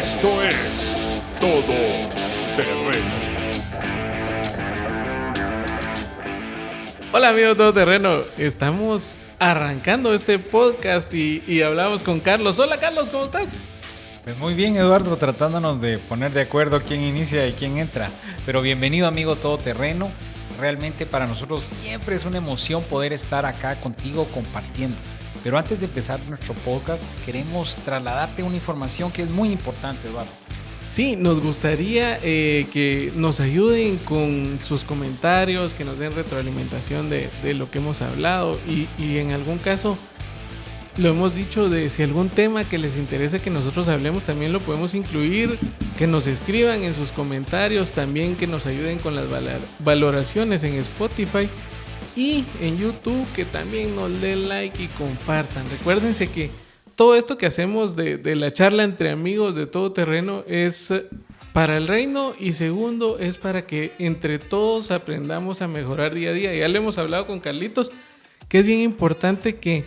Esto es Todo Terreno. Hola amigos Todoterreno, estamos arrancando este podcast y hablamos con Carlos. Hola Carlos, ¿cómo estás? Pues muy bien, Eduardo, tratándonos de poner de acuerdo quién inicia y quién entra. Pero bienvenido, amigo Todoterreno. Realmente para nosotros siempre es una emoción poder estar acá contigo compartiendo. Pero antes de empezar nuestro podcast, queremos trasladarte una información que es muy importante, Eduardo. Sí, nos gustaría que nos ayuden con sus comentarios, que nos den retroalimentación de lo que hemos hablado y en algún caso, lo hemos dicho, de si algún tema que les interese que nosotros hablemos, también lo podemos incluir, que nos escriban en sus comentarios, también que nos ayuden con las valoraciones en Spotify y en YouTube, que también nos den like y compartan. Recuérdense que todo esto que hacemos de la charla entre amigos de Todo Terreno es para el reino y segundo es para que entre todos aprendamos a mejorar día a día. Ya lo hemos hablado con Carlitos, que es bien importante que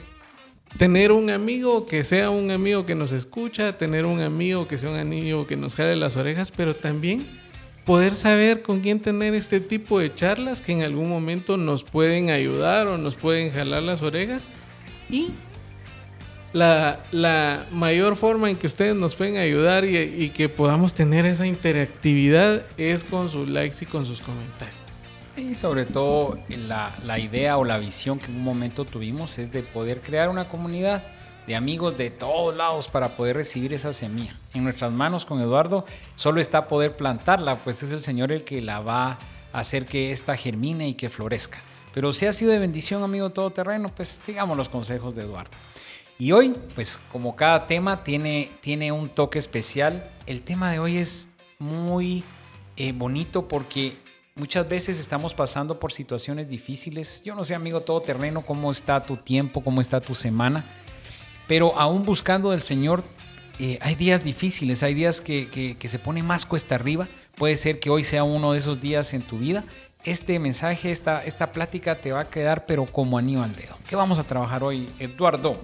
tener un amigo que sea un amigo que nos escucha, tener un amigo que sea un amigo que nos jale las orejas, pero también poder saber con quién tener este tipo de charlas que en algún momento nos pueden ayudar o nos pueden jalar las orejas. Y la mayor forma en que ustedes nos pueden ayudar y que podamos tener esa interactividad es con sus likes y con sus comentarios. Y sobre todo la idea o la visión que en un momento tuvimos es de poder crear una comunidad de amigos de todos lados para poder recibir esa semilla. En nuestras manos con Eduardo solo está poder plantarla, pues es el Señor el que la va a hacer que ésta germine y que florezca. Pero si ha sido de bendición, amigo Todoterreno, pues sigamos los consejos de Eduardo. Y hoy, pues como cada tema tiene un toque especial, el tema de hoy es muy bonito porque muchas veces estamos pasando por situaciones difíciles. Yo no sé, amigo Todoterreno, cómo está tu tiempo, cómo está tu semana, pero aún buscando del Señor, hay días difíciles, hay días que se pone más cuesta arriba. Puede ser que hoy sea uno de esos días en tu vida. Este mensaje, esta plática te va a quedar pero como anillo al dedo. ¿Qué vamos a trabajar hoy, Eduardo?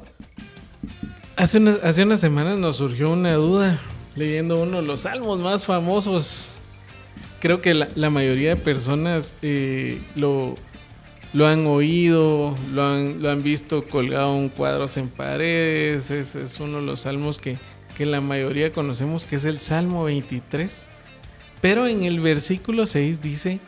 Hace unas semanas nos surgió una duda leyendo uno de los salmos más famosos. Creo que la mayoría de personas lo han oído, lo han visto colgado en cuadros en paredes. Es uno de los salmos que la mayoría conocemos, que es el Salmo 23. Pero en el versículo 6 dice: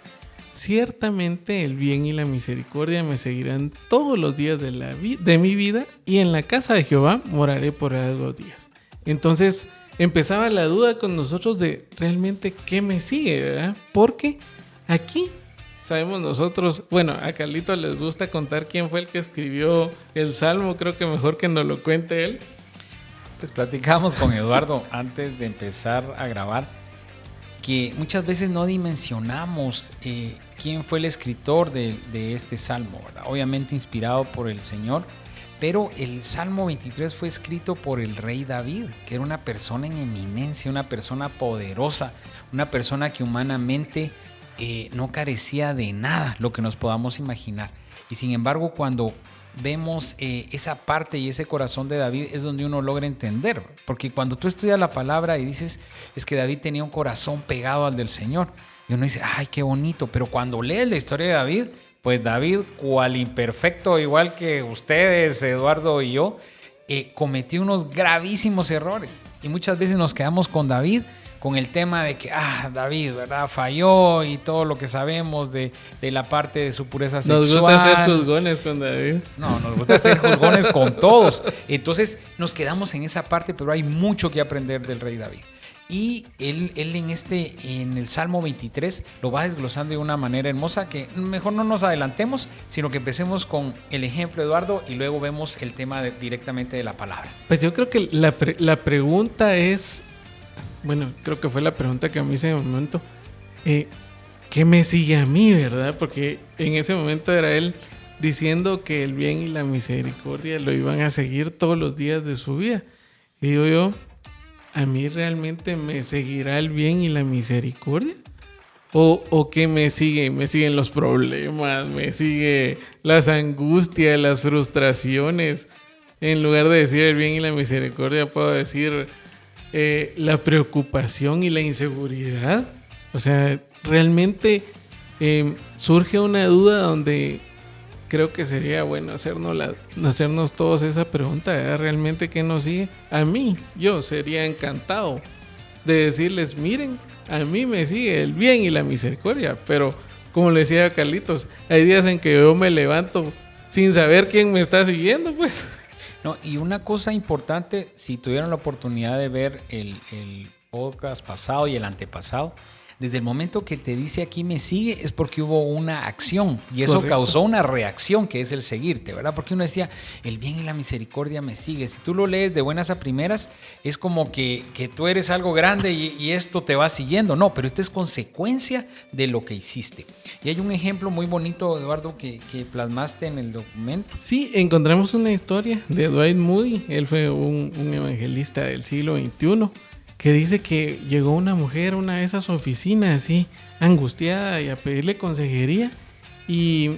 ciertamente el bien y la misericordia me seguirán todos los días de mi vida, y en la casa de Jehová moraré por largos días. Entonces empezaba la duda con nosotros de realmente qué me sigue, ¿verdad? Porque aquí sabemos nosotros, bueno, a Carlitos les gusta contar quién fue el que escribió el Salmo. Creo que mejor que nos lo cuente él. Pues platicamos con Eduardo antes de empezar a grabar que muchas veces no dimensionamos quién fue el escritor de este Salmo, ¿verdad? Obviamente inspirado por el Señor, pero el Salmo 23 fue escrito por el rey David, que era una persona en eminencia, una persona poderosa, una persona que humanamente no carecía de nada, lo que nos podamos imaginar. Y sin embargo, cuando vemos esa parte y ese corazón de David es donde uno logra entender, porque cuando tú estudias la palabra y dices es que David tenía un corazón pegado al del Señor, y uno dice, ay, qué bonito, pero cuando lees la historia de David, pues David, cual imperfecto, igual que ustedes, Eduardo y yo, cometió unos gravísimos errores, y muchas veces nos quedamos con David con el tema de que David, ¿verdad?, falló y todo lo que sabemos de la parte de su pureza sexual. Nos gusta hacer juzgones con David. No, nos gusta hacer juzgones con todos. Entonces nos quedamos en esa parte, pero hay mucho que aprender del rey David. Y él en el Salmo 23 lo va desglosando de una manera hermosa que mejor no nos adelantemos, sino que empecemos con el ejemplo, Eduardo, y luego vemos el tema directamente de la palabra. Pues yo creo que la pregunta es, bueno, creo que fue la pregunta que me hice en el momento, ¿qué me sigue a mí, verdad? Porque en ese momento era él diciendo que el bien y la misericordia lo iban a seguir todos los días de su vida. Y digo yo, ¿a mí realmente me seguirá el bien y la misericordia? ¿O qué me sigue? ¿Me siguen los problemas? ¿Me sigue las angustias, las frustraciones? En lugar de decir el bien y la misericordia, puedo decir la preocupación y la inseguridad. O sea, realmente surge una duda donde creo que sería bueno hacernos todos esa pregunta, ¿verdad? ¿Realmente qué nos sigue? A mí, yo sería encantado de decirles, miren, a mí me sigue el bien y la misericordia, pero como le decía a Carlitos, hay días en que yo me levanto sin saber quién me está siguiendo, pues. No, y una cosa importante, si tuvieron la oportunidad de ver el podcast pasado y el antepasado, desde el momento que te dice aquí me sigue es porque hubo una acción y eso Correcto. causó una reacción que es el seguirte, ¿verdad? Porque uno decía, el bien y la misericordia me sigue. Si tú lo lees de buenas a primeras, es como que tú eres algo grande y esto te va siguiendo. No, pero esta es consecuencia de lo que hiciste. Y hay un ejemplo muy bonito, Eduardo, que plasmaste en el documento. Sí, encontramos una historia de Dwight Moody. Él fue un evangelista del siglo XXI que dice que llegó una mujer una vez a su oficina así angustiada y a pedirle consejería y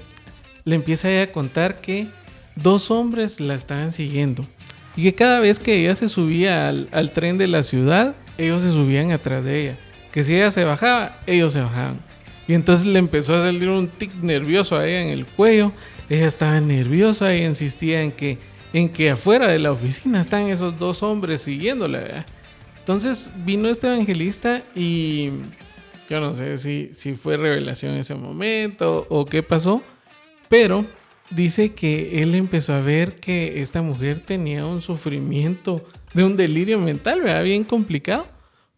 le empieza a contar que 2 hombres la estaban siguiendo y que cada vez que ella se subía al tren de la ciudad, ellos se subían atrás de ella, que si ella se bajaba, ellos se bajaban. Y entonces le empezó a salir un tic nervioso a ella en el cuello. Ella estaba nerviosa y insistía en que afuera de la oficina están esos 2 hombres siguiéndola, ¿verdad? Entonces vino este evangelista y yo no sé si fue revelación en ese momento o qué pasó, pero dice que él empezó a ver que esta mujer tenía un sufrimiento de un delirio mental, ¿verdad? Bien complicado,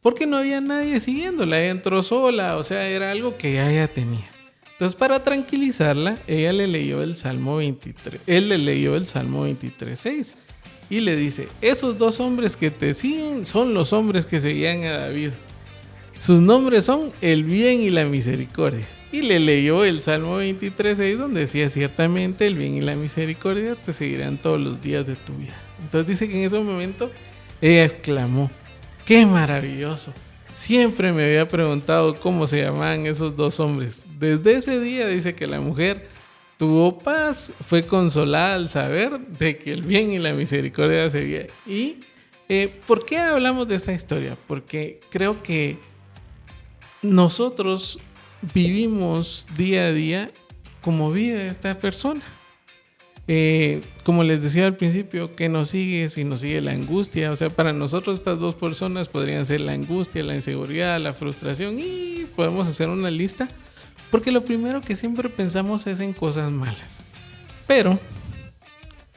porque no había nadie siguiéndola, ella entró sola, o sea, era algo que ella tenía. Entonces, para tranquilizarla, ella le leyó el Salmo 23, él le leyó el Salmo 23:6. Y le dice, esos 2 hombres que te siguen son los hombres que seguían a David. Sus nombres son el bien y la misericordia. Y le leyó el Salmo 23:6 donde decía, ciertamente el bien y la misericordia te seguirán todos los días de tu vida. Entonces dice que en ese momento ella exclamó, ¡qué maravilloso! Siempre me había preguntado cómo se llamaban esos 2 hombres. Desde ese día dice que la mujer tuvo paz, fue consolada al saber de que el bien y la misericordia seguían. ¿Y por qué hablamos de esta historia? Porque creo que nosotros vivimos día a día como vive esta persona. Como les decía al principio, que nos sigue si nos sigue la angustia. O sea, para nosotros estas 2 personas podrían ser la angustia, la inseguridad, la frustración y podemos hacer una lista. Porque lo primero que siempre pensamos es en cosas malas. Pero,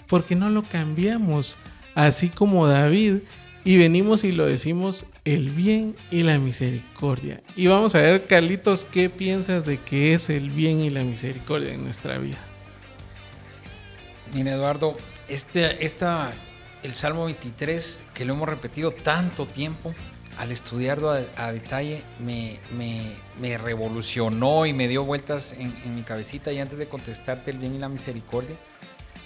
¿por qué no lo cambiamos? Así como David, y venimos y lo decimos, el bien y la misericordia. Y vamos a ver, Carlitos, ¿qué piensas de qué es el bien y la misericordia en nuestra vida? Mira, Eduardo, el Salmo 23, que lo hemos repetido tanto tiempo, al estudiarlo a detalle me revolucionó y me dio vueltas en mi cabecita. Y antes de contestarte el bien y la misericordia,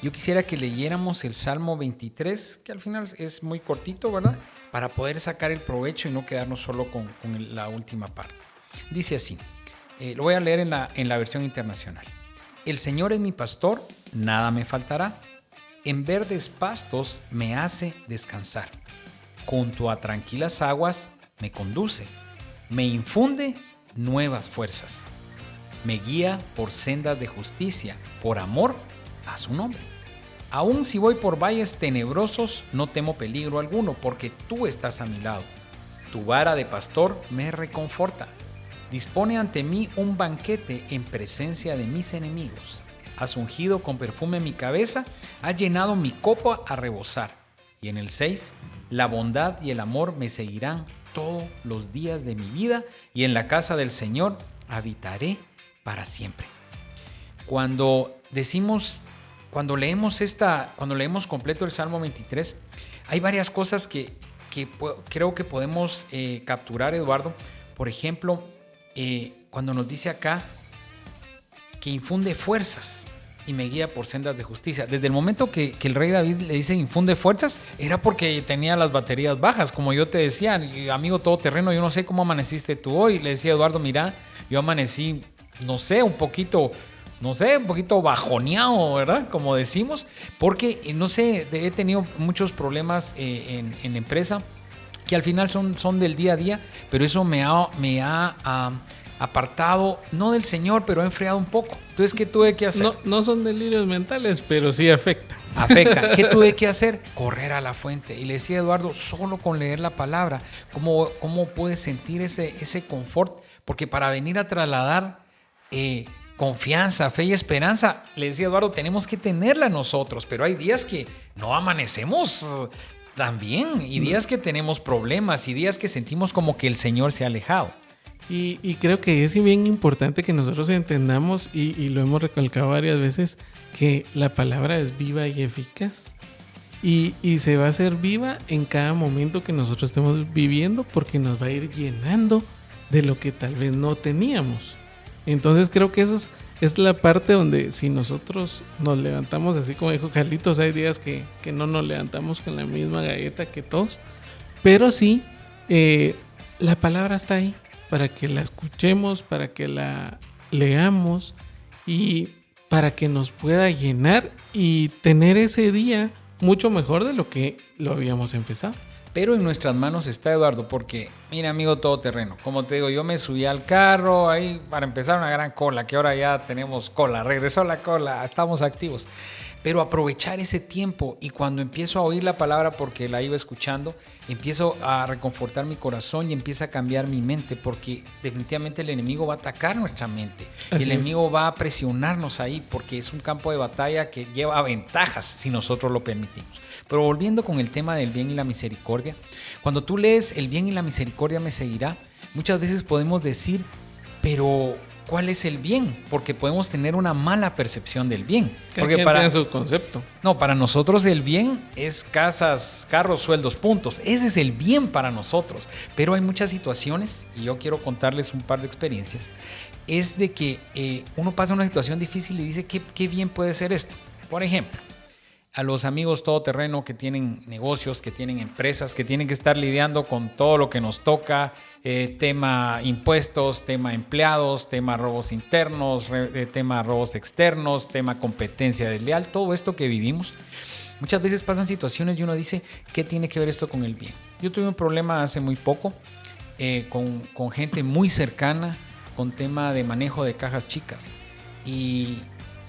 yo quisiera que leyéramos el Salmo 23, que al final es muy cortito, ¿verdad? Para poder sacar el provecho y no quedarnos solo con la última parte. Dice así, lo voy a leer en la versión internacional. El Señor es mi pastor, nada me faltará. En verdes pastos me hace descansar. Junto a tranquilas aguas me conduce, me infunde nuevas fuerzas, me guía por sendas de justicia, por amor a su nombre. Aun si voy por valles tenebrosos, no temo peligro alguno, porque tú estás a mi lado. Tu vara de pastor me reconforta. Dispone ante mí un banquete en presencia de mis enemigos. Has ungido con perfume mi cabeza, has llenado mi copa a rebosar. Y en el 6, la bondad y el amor me seguirán todos los días de mi vida, y en la casa del Señor habitaré para siempre. Cuando leemos completo el Salmo 23, hay varias cosas que creo que podemos capturar, Eduardo. Por ejemplo, cuando nos dice acá que infunde fuerzas y me guía por sendas de justicia. Desde el momento que el rey David le dice infunde fuerzas, era porque tenía las baterías bajas, como yo te decía, amigo todoterreno, yo no sé cómo amaneciste tú hoy. Le decía, Eduardo, mira, yo amanecí, un poquito bajoneado, ¿verdad? Como decimos, porque, he tenido muchos problemas en la empresa que al final son del día a día, pero eso me ha apartado, no del Señor, pero ha enfriado un poco. Entonces, ¿qué tuve que hacer? No son delirios mentales, pero sí afecta. ¿Qué tuve que hacer? Correr a la fuente. Y le decía a Eduardo, solo con leer la palabra, ¿cómo puedes sentir ese confort? Porque para venir a trasladar confianza, fe y esperanza, le decía a Eduardo, tenemos que tenerla nosotros, pero hay días que no amanecemos también, y días que tenemos problemas, y días que sentimos como que el Señor se ha alejado. Y creo que es bien importante que nosotros entendamos, y lo hemos recalcado varias veces, que la palabra es viva y eficaz. Y se va a hacer viva en cada momento que nosotros estemos viviendo, porque nos va a ir llenando de lo que tal vez no teníamos. Entonces creo que eso es la parte donde si nosotros nos levantamos, así como dijo Carlitos, hay días que no nos levantamos con la misma galleta que todos, pero sí, la palabra está ahí para que la escuchemos, para que la leamos y para que nos pueda llenar y tener ese día mucho mejor de lo que lo habíamos empezado. Pero en nuestras manos está, Eduardo, porque, mira, amigo todoterreno, como te digo, yo me subí al carro, ahí para empezar una gran cola, que ahora ya tenemos cola, regresó la cola, estamos activos. Pero aprovechar ese tiempo, y cuando empiezo a oír la palabra, porque la iba escuchando, empiezo a reconfortar mi corazón y empieza a cambiar mi mente, porque definitivamente el enemigo va a atacar nuestra mente. Y el enemigo va a presionarnos ahí, porque es un campo de batalla que lleva ventajas si nosotros lo permitimos. Pero volviendo con el tema del bien y la misericordia, cuando tú lees el bien y la misericordia me seguirá, muchas veces podemos decir, pero ¿cuál es el bien? Porque podemos tener una mala percepción del bien. Porque para su concepto. No, para nosotros el bien es casas, carros, sueldos, puntos. Ese es el bien para nosotros. Pero hay muchas situaciones, y yo quiero contarles un par de experiencias, es de que uno pasa una situación difícil y dice, ¿qué bien puede ser esto? Por ejemplo, a los amigos todoterreno que tienen negocios, que tienen empresas, que tienen que estar lidiando con todo lo que nos toca, tema impuestos, tema empleados, tema robos internos, tema robos externos, tema competencia desleal, todo esto que vivimos. Muchas veces pasan situaciones y uno dice, ¿qué tiene que ver esto con el bien? Yo tuve un problema hace muy poco con gente muy cercana con tema de manejo de cajas chicas. Y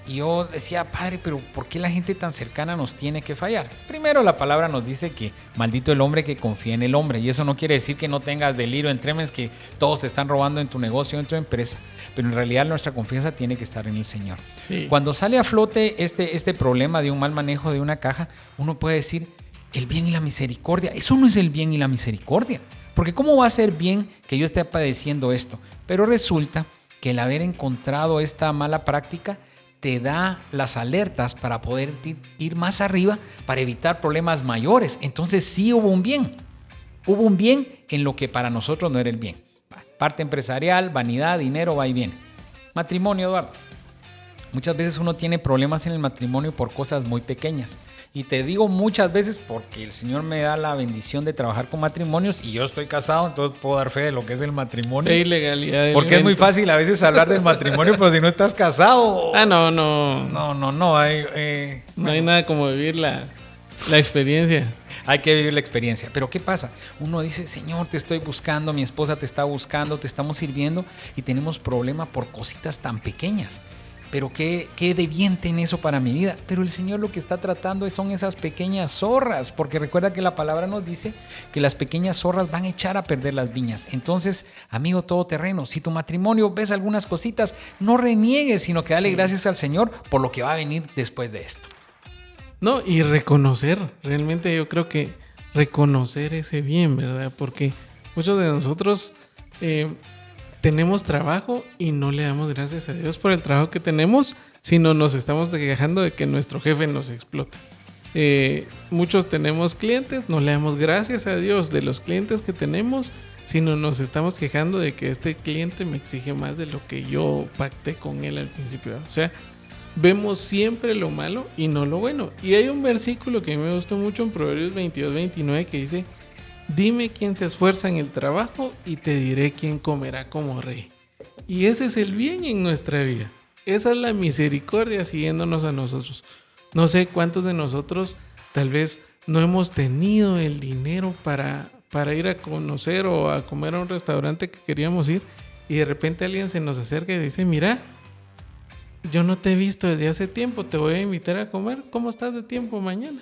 yo decía, padre, pero ¿por qué la gente tan cercana nos tiene que fallar? Primero, la palabra nos dice que maldito el hombre que confía en el hombre. Y eso no quiere decir que no tengas delirio en tremes, que todos te están robando en tu negocio, en tu empresa. Pero en realidad nuestra confianza tiene que estar en el Señor. Sí. Cuando sale a flote este problema de un mal manejo de una caja, uno puede decir, el bien y la misericordia. Eso no es el bien y la misericordia. Porque ¿cómo va a ser bien que yo esté padeciendo esto? Pero resulta que el haber encontrado esta mala práctica te da las alertas para poder ir más arriba, para evitar problemas mayores. Entonces sí hubo un bien. Hubo un bien en lo que para nosotros no era el bien. Parte empresarial, vanidad, dinero, va y viene. Matrimonio, Eduardo. Muchas veces uno tiene problemas en el matrimonio por cosas muy pequeñas. Y te digo muchas veces porque el Señor me da la bendición de trabajar con matrimonios y yo estoy casado, entonces puedo dar fe de lo que es el matrimonio. Fe y legalidad. Porque es muy fácil a veces hablar del matrimonio, pero si no estás casado... No. No hay nada como vivir la experiencia. Hay que vivir la experiencia. Pero ¿qué pasa? Uno dice, Señor, te estoy buscando, mi esposa te está buscando, te estamos sirviendo y tenemos problema por cositas tan pequeñas. Pero ¿qué de bien tiene eso para mi vida? Pero el Señor lo que está tratando son esas pequeñas zorras, porque recuerda que la palabra nos dice que las pequeñas zorras van a echar a perder las viñas. Entonces, amigo todoterreno, si tu matrimonio ves algunas cositas, no reniegues, sino que dale gracias al Señor por lo que va a venir después de esto. No, y reconocer, realmente yo creo que reconocer ese bien, ¿verdad? Porque muchos de nosotros... tenemos trabajo y no le damos gracias a Dios por el trabajo que tenemos, sino nos estamos quejando de que nuestro jefe nos explota. Muchos tenemos clientes, no le damos gracias a Dios de los clientes que tenemos, sino nos estamos quejando de que este cliente me exige más de lo que yo pacté con él al principio. O sea, vemos siempre lo malo y no lo bueno. Y hay un versículo que me gustó mucho en Proverbios 22-29 que dice: dime quién se esfuerza en el trabajo y te diré quién comerá como rey. Y ese es el bien en nuestra vida. Esa es la misericordia siguiéndonos a nosotros. No sé cuántos de nosotros tal vez no hemos tenido el dinero para para ir a conocer o a comer a un restaurante que queríamos ir, y de repente alguien se nos acerca y dice, mira, yo no te he visto desde hace tiempo, te voy a invitar a comer, ¿cómo estás de tiempo mañana?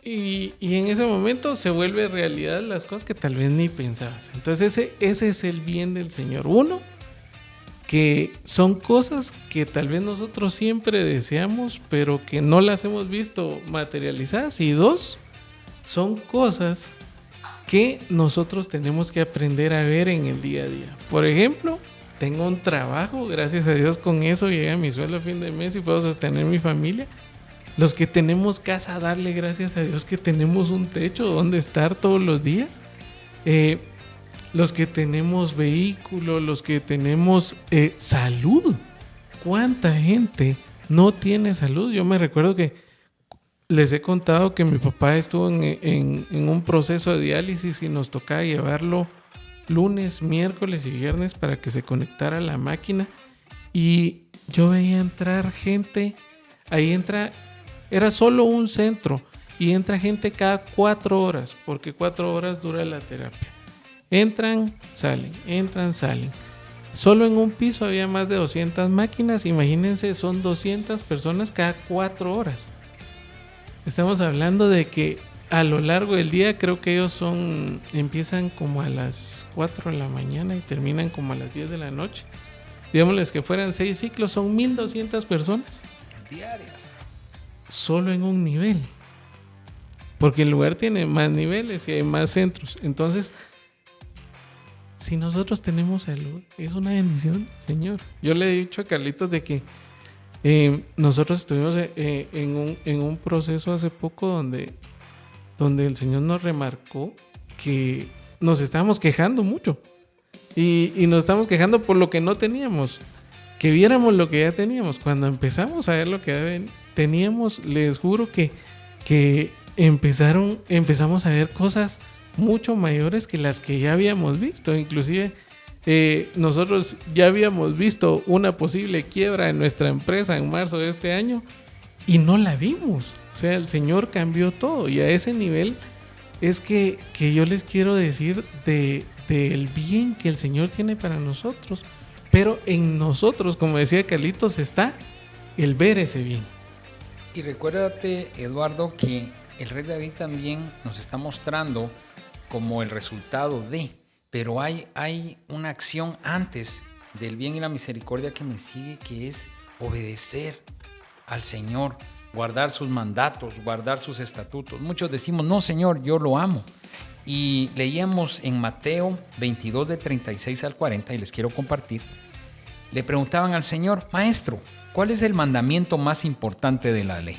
Y en ese momento se vuelve realidad las cosas que tal vez ni pensabas. Entonces ese es el bien del Señor. Uno, que son cosas que tal vez nosotros siempre deseamos, pero que no las hemos visto materializadas. Y dos, son cosas que nosotros tenemos que aprender a ver en el día a día. Por ejemplo, tengo un trabajo, gracias a Dios con eso llega mi sueldo a fin de mes y puedo sostener mi familia. Los que tenemos casa, darle gracias a Dios que tenemos un techo donde estar todos los días. Los que tenemos vehículo, los que tenemos salud. ¿Cuánta gente no tiene salud? Yo me recuerdo que les he contado que mi papá estuvo en un proceso de diálisis y nos tocaba llevarlo lunes, miércoles y viernes para que se conectara a la máquina. Y yo veía entrar gente, era solo un centro y entra gente cada 4 horas, porque 4 horas dura la terapia. Entran, salen. Solo en un piso había más de 200 máquinas. Imagínense, son 200 personas cada 4 horas. Estamos hablando de que a lo largo del día creo que ellos empiezan como a las 4 de la mañana y terminan como a las 10 de la noche. Digámosles que fueran 6 ciclos, son 1,200 personas diarias. Solo en un nivel. Porque el lugar tiene más niveles y hay más centros. Entonces, si nosotros tenemos salud, es una bendición, Señor. Yo le he dicho a Carlitos de que nosotros estuvimos en un proceso hace poco donde el Señor nos remarcó que nos estábamos quejando mucho y nos estábamos quejando por lo que no teníamos, que viéramos lo que ya teníamos. Cuando empezamos a ver lo que teníamos, les juro que empezamos a ver cosas mucho mayores que las que ya habíamos visto. Inclusive nosotros ya habíamos visto una posible quiebra en nuestra empresa en marzo de este año y no la vimos. O sea, el Señor cambió todo, y a ese nivel es que yo les quiero decir del bien que el Señor tiene para nosotros. Pero en nosotros, como decía Carlitos, está el ver ese bien. Y recuérdate, Eduardo, que el rey David también nos está mostrando como el resultado de, pero hay una acción antes del bien y la misericordia que me sigue, que es obedecer al Señor, guardar sus mandatos, guardar sus estatutos. Muchos decimos, no, Señor, yo lo amo. Y leíamos en Mateo 22 de 36 al 40, y les quiero compartir. Le preguntaban al Señor, Maestro, ¿cuál es el mandamiento más importante de la ley?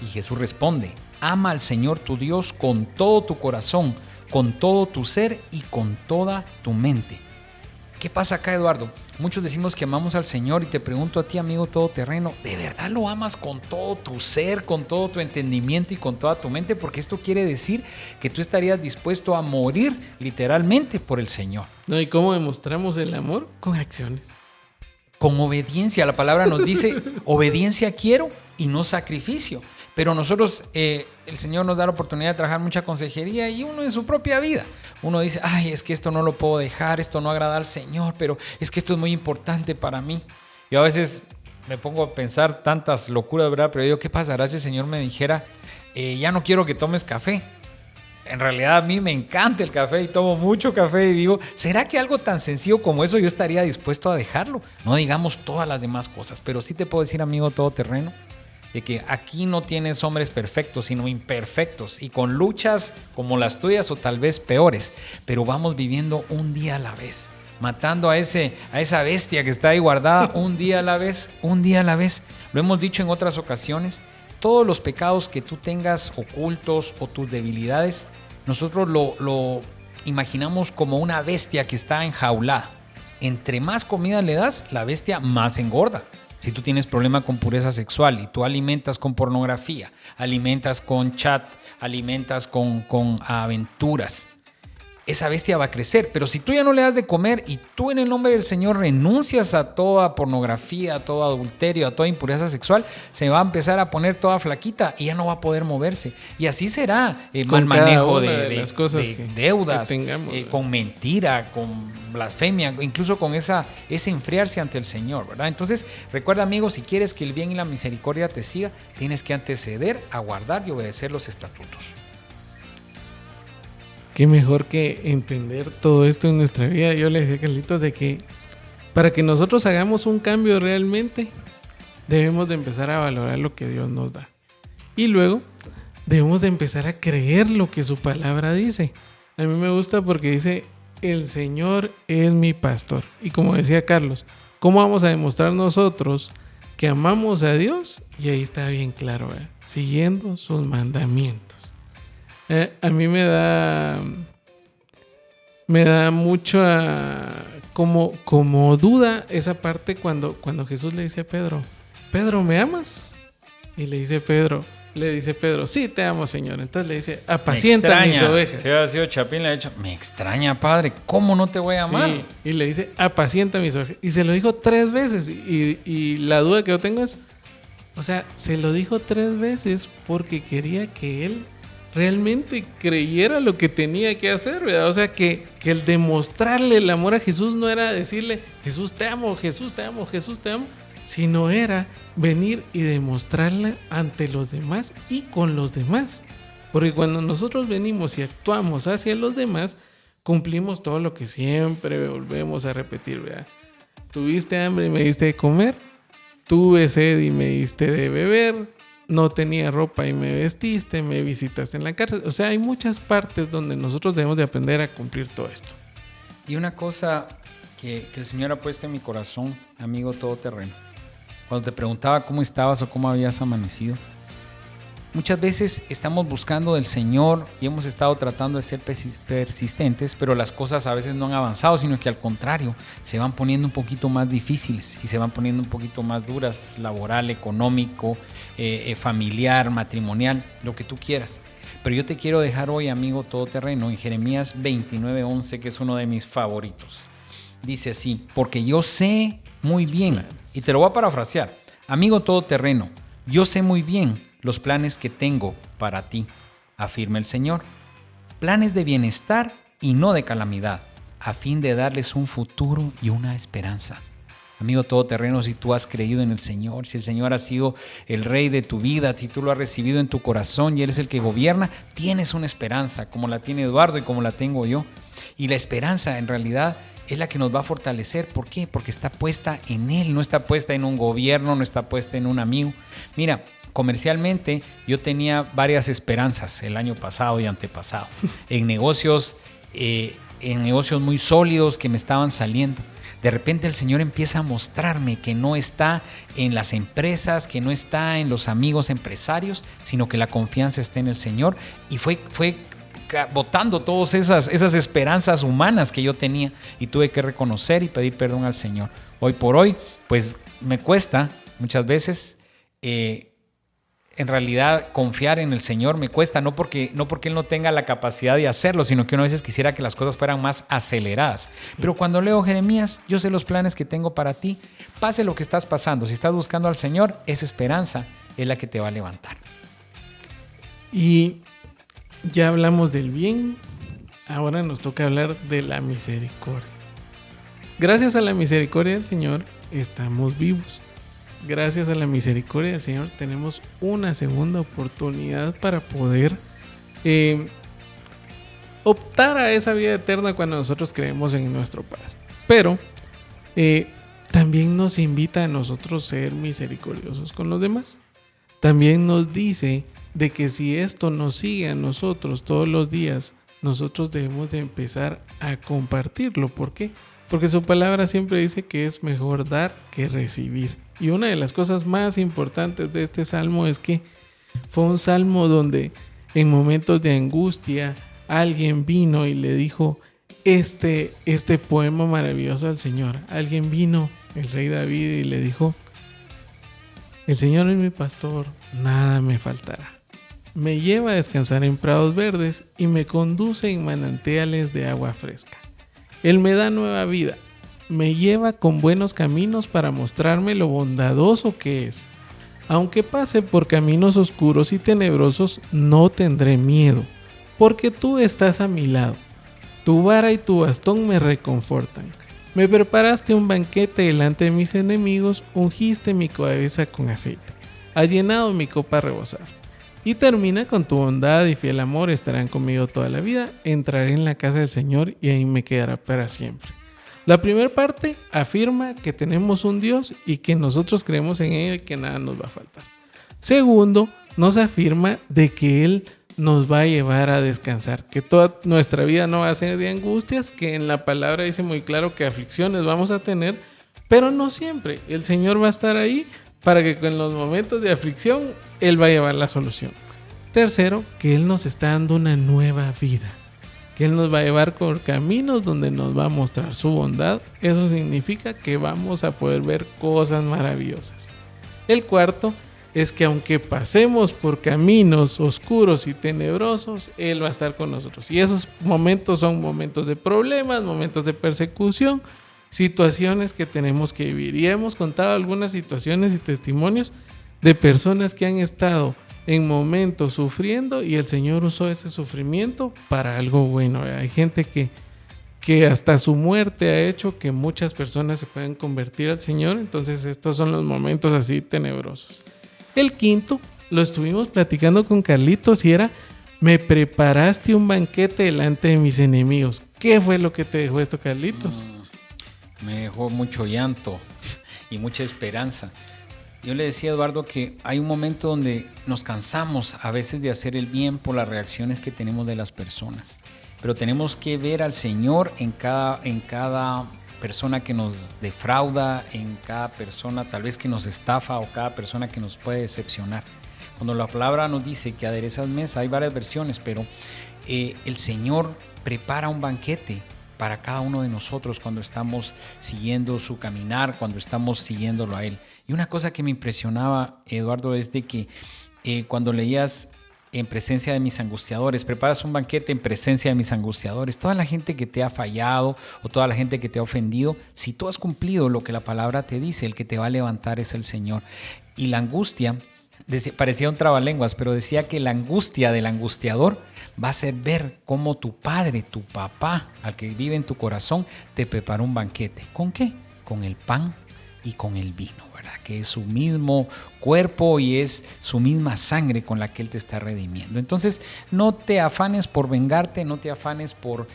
Y Jesús responde, ama al Señor tu Dios con todo tu corazón, con todo tu ser y con toda tu mente. ¿Qué pasa acá, Eduardo? Muchos decimos que amamos al Señor, y te pregunto a ti, amigo todoterreno, ¿de verdad lo amas con todo tu ser, con todo tu entendimiento y con toda tu mente? Porque esto quiere decir que tú estarías dispuesto a morir literalmente por el Señor. ¿No? ¿Y cómo demostramos el amor? Con acciones. Con obediencia. La palabra nos dice, obediencia quiero y no sacrificio. Pero nosotros, el Señor nos da la oportunidad de trabajar mucha consejería, y uno en su propia vida, uno dice, ay, es que esto no lo puedo dejar, esto no agrada al Señor, pero es que esto es muy importante para mí. Yo a veces me pongo a pensar tantas locuras, ¿verdad? Pero digo, ¿qué pasará si el Señor me dijera, ya no quiero que tomes café? En realidad a mí me encanta el café y tomo mucho café, y digo, ¿será que algo tan sencillo como eso yo estaría dispuesto a dejarlo? No digamos todas las demás cosas, pero sí te puedo decir, amigo todoterreno, de que aquí no tienes hombres perfectos, sino imperfectos, y con luchas como las tuyas o tal vez peores, pero vamos viviendo un día a la vez, matando a esa bestia que está ahí guardada, un día a la vez, un día a la vez. Lo hemos dicho en otras ocasiones, todos los pecados que tú tengas ocultos o tus debilidades, nosotros lo imaginamos como una bestia que está enjaulada. Entre más comida le das, la bestia más engorda. Si tú tienes problema con pureza sexual y tú alimentas con pornografía, alimentas con chat, alimentas con aventuras, esa bestia va a crecer. Pero si tú ya no le das de comer y tú en el nombre del Señor renuncias a toda pornografía, a todo adulterio, a toda impureza sexual, se va a empezar a poner toda flaquita y ya no va a poder moverse. Y así será el mal manejo de las cosas de deudas, que tengamos, con mentira, con blasfemia, incluso con ese enfriarse ante el Señor, ¿verdad? Entonces, recuerda, amigo, si quieres que el bien y la misericordia te siga, tienes que anteceder, aguardar y obedecer los estatutos. Qué mejor que entender todo esto en nuestra vida. Yo le decía a Carlitos de que para que nosotros hagamos un cambio realmente, debemos de empezar a valorar lo que Dios nos da. Y luego debemos de empezar a creer lo que su palabra dice. A mí me gusta porque dice, el Señor es mi pastor. Y como decía Carlos, ¿cómo vamos a demostrar nosotros que amamos a Dios? Y ahí está bien claro, ¿verdad? Siguiendo sus mandamientos. A mí me da mucha como duda esa parte cuando Jesús le dice a Pedro, Pedro, ¿me amas? Y le dice Pedro, sí, te amo, Señor. Entonces le dice, apacienta mis ovejas. Si hubiera sido Chapín, le ha dicho, me extraña, Padre, ¿cómo no te voy a amar? Sí, y le dice, apacienta mis ovejas. Y se lo dijo 3 veces. Y la duda que yo tengo es, o sea, se lo dijo 3 veces porque quería que él realmente creyera lo que tenía que hacer, ¿verdad? O sea, que el demostrarle el amor a Jesús no era decirle, Jesús te amo, Jesús te amo, Jesús te amo, sino era venir y demostrarla ante los demás y con los demás. Porque cuando nosotros venimos y actuamos hacia los demás, cumplimos todo lo que siempre volvemos a repetir, ¿verdad? Tuviste hambre y me diste de comer, tuve sed y me diste de beber, no tenía ropa y me vestiste, me visitaste en la cárcel. O sea, hay muchas partes donde nosotros debemos de aprender a cumplir todo esto. Y una cosa que el Señor ha puesto en mi corazón, amigo todoterreno, cuando te preguntaba cómo estabas o cómo habías amanecido, muchas veces estamos buscando del Señor y hemos estado tratando de ser persistentes, pero las cosas a veces no han avanzado, sino que al contrario, se van poniendo un poquito más difíciles y se van poniendo un poquito más duras, laboral, económico, familiar, matrimonial, lo que tú quieras. Pero yo te quiero dejar hoy, amigo todoterreno, en Jeremías 29:11, que es uno de mis favoritos. Dice así, porque yo sé muy bien, y te lo voy a parafrasear, amigo todoterreno, yo sé muy bien los planes que tengo para ti, afirma el Señor. Planes de bienestar y no de calamidad, a fin de darles un futuro y una esperanza. Amigo todoterreno, si tú has creído en el Señor, si el Señor ha sido el Rey de tu vida, si tú lo has recibido en tu corazón y Él es el que gobierna, tienes una esperanza, como la tiene Eduardo y como la tengo yo. Y la esperanza en realidad es la que nos va a fortalecer. ¿Por qué? Porque está puesta en Él, no está puesta en un gobierno, no está puesta en un amigo. Mira, comercialmente yo tenía varias esperanzas el año pasado y antepasado en negocios muy sólidos que me estaban saliendo. De repente el Señor empieza a mostrarme que no está en las empresas, que no está en los amigos empresarios, sino que la confianza está en el Señor, y fue botando todas esas esperanzas humanas que yo tenía, y tuve que reconocer y pedir perdón al Señor. Hoy por hoy, pues me cuesta muchas veces en realidad confiar en el Señor, me cuesta, no porque Él no tenga la capacidad de hacerlo, sino que uno a veces quisiera que las cosas fueran más aceleradas. Pero cuando leo Jeremías, yo sé los planes que tengo para ti. Pase lo que estás pasando, si estás buscando al Señor, esa esperanza es la que te va a levantar. Y ya hablamos del bien, ahora nos toca hablar de la misericordia. Gracias a la misericordia del Señor estamos vivos. Gracias a la misericordia del Señor tenemos una segunda oportunidad para poder optar a esa vida eterna cuando nosotros creemos en nuestro Padre. Pero también nos invita a nosotros ser misericordiosos con los demás. También nos dice de que si esto nos sigue a nosotros todos los días, nosotros debemos de empezar a compartirlo. ¿Por qué? Porque su palabra siempre dice que es mejor dar que recibir. Y una de las cosas más importantes de este salmo es que fue un salmo donde en momentos de angustia alguien vino y le dijo este poema maravilloso al Señor. Alguien vino, el rey David, y le dijo: el Señor es mi pastor, nada me faltará. me lleva a descansar en prados verdes y me conduce en manantiales de agua fresca. Él me da nueva vida, me lleva con buenos caminos para mostrarme lo bondadoso que es. Aunque pase por caminos oscuros y tenebrosos, no tendré miedo, porque tú estás a mi lado. Tu vara y tu bastón me reconfortan. Me preparaste un banquete delante de mis enemigos, ungiste mi cabeza con aceite. Has llenado mi copa a rebosar. Y termina con tu bondad y fiel amor estarán conmigo toda la vida. Entraré en la casa del Señor y ahí me quedará para siempre. La primera parte afirma que tenemos un Dios y que nosotros creemos en Él y que nada nos va a faltar. Segundo, nos afirma de que Él nos va a llevar a descansar, que toda nuestra vida no va a ser de angustias, que en la palabra dice muy claro que aflicciones vamos a tener, pero no siempre. El Señor va a estar ahí para que en los momentos de aflicción Él va a llevar la solución. Tercero, que Él nos está dando una nueva vida, que Él nos va a llevar por caminos donde nos va a mostrar su bondad. Eso significa que vamos a poder ver cosas maravillosas. El cuarto es que aunque pasemos por caminos oscuros y tenebrosos, Él va a estar con nosotros. Y esos momentos son momentos de problemas, momentos de persecución, situaciones que tenemos que vivir. Y hemos contado algunas situaciones y testimonios de personas que han estado en momentos sufriendo y el Señor usó ese sufrimiento para algo bueno. Hay gente que hasta su muerte ha hecho que muchas personas se puedan convertir al Señor. Entonces estos son los momentos así tenebrosos. El quinto lo estuvimos platicando con Carlitos y era: me preparaste un banquete delante de mis enemigos. ¿Qué fue lo que te dejó esto, Carlitos? Me dejó mucho llanto y mucha esperanza. Yo le decía a Eduardo que hay un momento donde nos cansamos a veces de hacer el bien por las reacciones que tenemos de las personas, pero tenemos que ver al Señor en cada persona que nos defrauda, en cada persona tal vez que nos estafa o cada persona que nos puede decepcionar. Cuando la palabra nos dice que aderezas mesa, hay varias versiones, pero el Señor prepara un banquete para cada uno de nosotros cuando estamos siguiendo su caminar, cuando estamos siguiéndolo a Él. Y una cosa que me impresionaba, Eduardo, es de que cuando leías en presencia de mis angustiadores, preparas un banquete en presencia de mis angustiadores, toda la gente que te ha fallado o toda la gente que te ha ofendido, si tú has cumplido lo que la palabra te dice, el que te va a levantar es el Señor. Y la angustia, parecía un trabalenguas, pero decía que la angustia del angustiador va a ser ver cómo tu padre, tu papá, al que vive en tu corazón, te prepara un banquete. ¿Con qué? Con el pan y con el vino, ¿verdad? Que es su mismo cuerpo y es su misma sangre con la que Él te está redimiendo. Entonces, no te afanes por vengarte, no te afanes por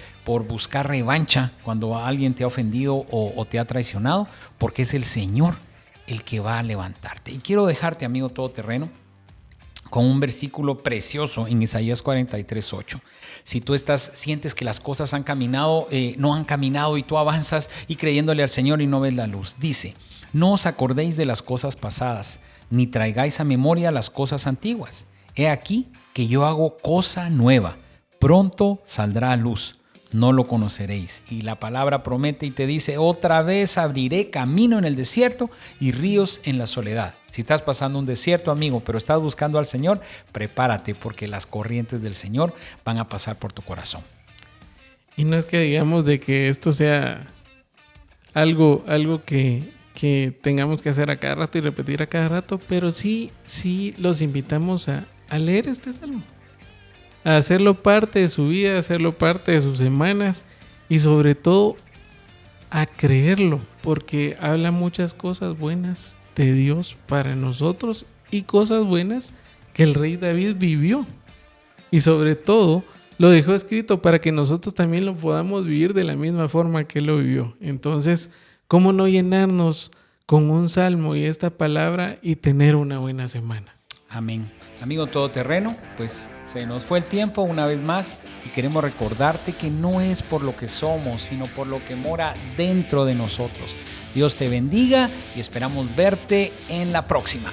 buscar revancha cuando alguien te ha ofendido o te ha traicionado, porque es el Señor el que va a levantarte. Y quiero dejarte, amigo todoterreno, con un versículo precioso en Isaías 43:8. Si tú sientes que las cosas no han caminado y tú avanzas y creyéndole al Señor y no ves la luz, dice: no os acordéis de las cosas pasadas, ni traigáis a memoria las cosas antiguas. He aquí que yo hago cosa nueva, pronto saldrá a luz, no lo conoceréis. Y la palabra promete y te dice: otra vez abriré camino en el desierto y ríos en la soledad. Si estás pasando un desierto, amigo, pero estás buscando al Señor, prepárate, porque las corrientes del Señor van a pasar por tu corazón. Y no es que digamos de que esto sea algo que tengamos que hacer a cada rato y repetir a cada rato, pero sí los invitamos a leer este salmo, a hacerlo parte de su vida, a hacerlo parte de sus semanas y sobre todo a creerlo, porque habla muchas cosas buenas de Dios para nosotros y cosas buenas que el rey David vivió, y sobre todo lo dejó escrito para que nosotros también lo podamos vivir de la misma forma que él lo vivió. Entonces, ¿cómo no llenarnos con un salmo y esta palabra y tener una buena semana? Amén. Amigo todoterreno, pues se nos fue el tiempo una vez más y queremos recordarte que no es por lo que somos, sino por lo que mora dentro de nosotros. Dios te bendiga y esperamos verte en la próxima.